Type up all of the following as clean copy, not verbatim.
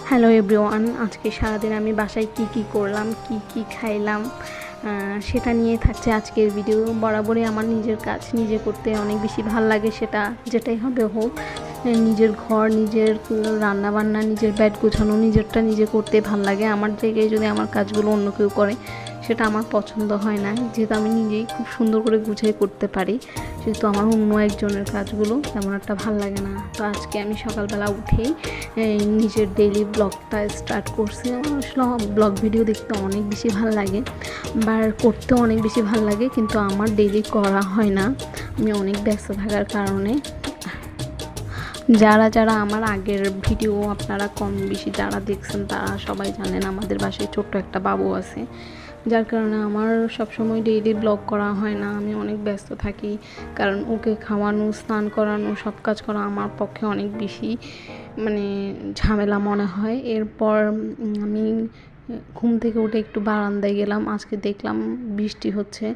Hello everyone, আজকে সারাদিন আমি বাসায় কি করলাম, কি খাইলাম, সেটা নিয়ে থাকছে আজকের ভিডিও। বরাবরই আমার নিজের কাজ নিজে করতে অনেক বেশি ভাল লাগে, সেটা যেটাই হবে হোক। নিজের ঘর, নিজের রান্নাবান্না, নিজের বেড গোছানো, নিজেরটা নিজে করতে ভাল লাগে। আমার জায়গায় যদি আমার কাজগুলো অন্য কেউ করে সেটা আমার পছন্দ হয় না, যেহেতু আমি নিজেই খুব সুন্দর করে গুছিয়ে করতে পারি, সেহেতু আমার অন্য একজনের কাজগুলো তেমন একটা ভাল লাগে না। তো আজকে আমি সকালবেলা উঠেই নিজের ডেইলি ব্লগটা স্টার্ট করছি। আসলে ব্লগ ভিডিও দেখতে অনেক বেশি ভাল লাগে, বা করতেও অনেক বেশি ভাল লাগে, কিন্তু আমার ডেইলি করা হয় না, আমি অনেক ব্যস্ত থাকার কারণে। যারা আমার আগের ভিডিও আপনারা কম বেশি যারা দেখছেন তারা সবাই জানেন আমাদের বাসায় ছোট্ট একটা বাবু আছে, যার কারণে আমার সবসময় ডেইলি ব্লগ করা হয় না। আমি অনেক ব্যস্ত থাকি, কারণ ওকে খাওয়ানো, স্নান করানো, সব কাজ করা আমার পক্ষে অনেক বেশি ঝামেলা মনে হয়। এরপর আমি ঘুম থেকে উঠে একটু বারান্দায় গেলাম। আজকে দেখলাম বৃষ্টি হচ্ছে,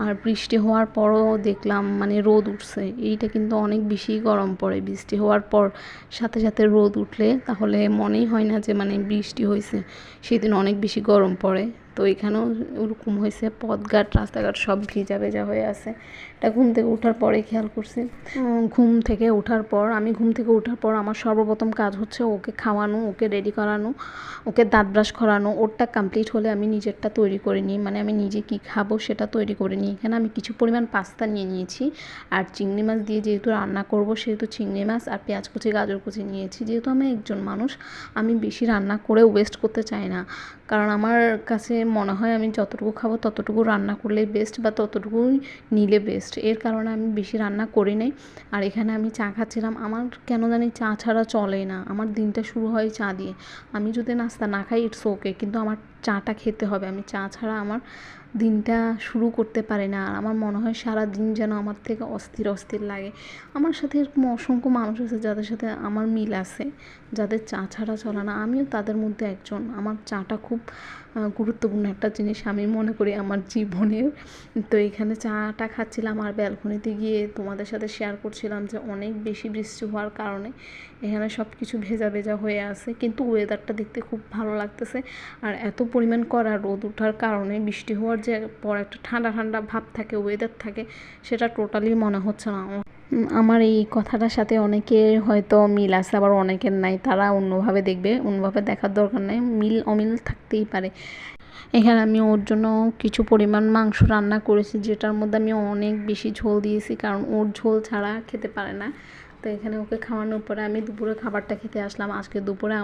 আর বৃষ্টি হওয়ার পরও দেখলাম রোদ উঠছে। এইটা কিন্তু অনেক বেশি গরম পড়ে বৃষ্টি হওয়ার পর, সাথে সাথে রোদ উঠলে তাহলে মনেই হয় না যে বৃষ্টি হয়েছে, সেদিন অনেক বেশি গরম পড়ে। তো এখানেও ওরকম হয়েছে, পথঘাট রাস্তাঘাট সব ভিজা ভেজা হয়ে আছে। এটা ঘুম থেকে ওঠার পরে খেয়াল করছি। আমি ঘুম থেকে ওঠার পর আমার সর্বপ্রথম কাজ হচ্ছে ওকে খাওয়ানো, ওকে রেডি করানো, ওকে দাঁত ব্রাশ করানো। ওরটা কমপ্লিট হলে আমি নিজেরটা তৈরি করে নিই, আমি নিজে কী খাবো সেটা তৈরি করে নিই। এখানে আমি কিছু পরিমাণ পাস্তা নিয়ে নিয়েছি, আর চিংড়ি মাছ দিয়ে যেহেতু রান্না করব সেহেতু চিংড়ি মাছ আর পেঁয়াজ কুচি, গাজর কুচি নিয়েছি। যেহেতু আমি একজন মানুষ, আমি বেশি রান্না করে ওয়েস্ট করতে চাই না, কারণ আমার কাছে মনে হয় আমি যতটুকু খাবো ততটুকু রান্না করলেই বেস্ট, বা ততটুকুই নিলে বেস্ট। এর কারণে আমি বেশি রান্না করি নাই। আর এখানে আমি চা খাচ্ছিলাম। আমার কেন জানি চা ছাড়া চলেই না, আমার দিনটা শুরু হয় চা দিয়ে। আমি যদি নাস্তা না খাই ইটস ওকে, কিন্তু আমার চাটা খেতে হবে। আমি চা ছাড়া আমার দিনটা শুরু করতে পারি না, আর আমার মনে হয় সারা দিন যেন আমার থেকে অস্থির অস্থির লাগে। আমার সাথে এরকম অসংখ্য মানুষ আছে যাদের সাথে আমার মিল আছে, যাদের চা ছাড়া চলে না। আমিও তাদের মধ্যে একজন। আমার চাটা খুব গুরুত্বপূর্ণ একটা জিনিস আমি মনে করি আমার জীবনের। তো এখানে চাটা খাচ্ছিলাম, আর ব্যালকনিতে গিয়ে তোমাদের সাথে শেয়ার করছিলাম যে অনেক বেশি বৃষ্টি হওয়ার কারণে এখানে সব কিছু ভেজা ভেজা হয়ে আছে, কিন্তু ওয়েদারটা দেখতে খুব ভালো লাগতেছে। আর এত পরিমাণ কড়া রোদ ওঠার কারণে বৃষ্টি হওয়ার যে পর একটা ঠান্ডা ঠান্ডা ভাব থাকে, ওয়েদার থাকে, সেটা টোটালি মনে হচ্ছে না। আমার এই কথাটার সাথে অনেকের হয়তো মিল আছে, আবার অনেকের নাই, তারা অন্যভাবে দেখবে, অন্যভাবে দেখার দরকার নেই, মিল অমিল থাকতেই পারে। এখানে আমি ওর জন্য কিছু পরিমাণ মাংস রান্না করেছি, যেটার মধ্যে আমি অনেক বেশি ঝোল দিয়েছি, কারণ ওর ঝোল ছাড়া খেতে পারে না। তো এখানে ওকে খাওয়ানোর পরে আমি দুপুরে খাবারটা খেতে আসলাম। আজকে দুপুরে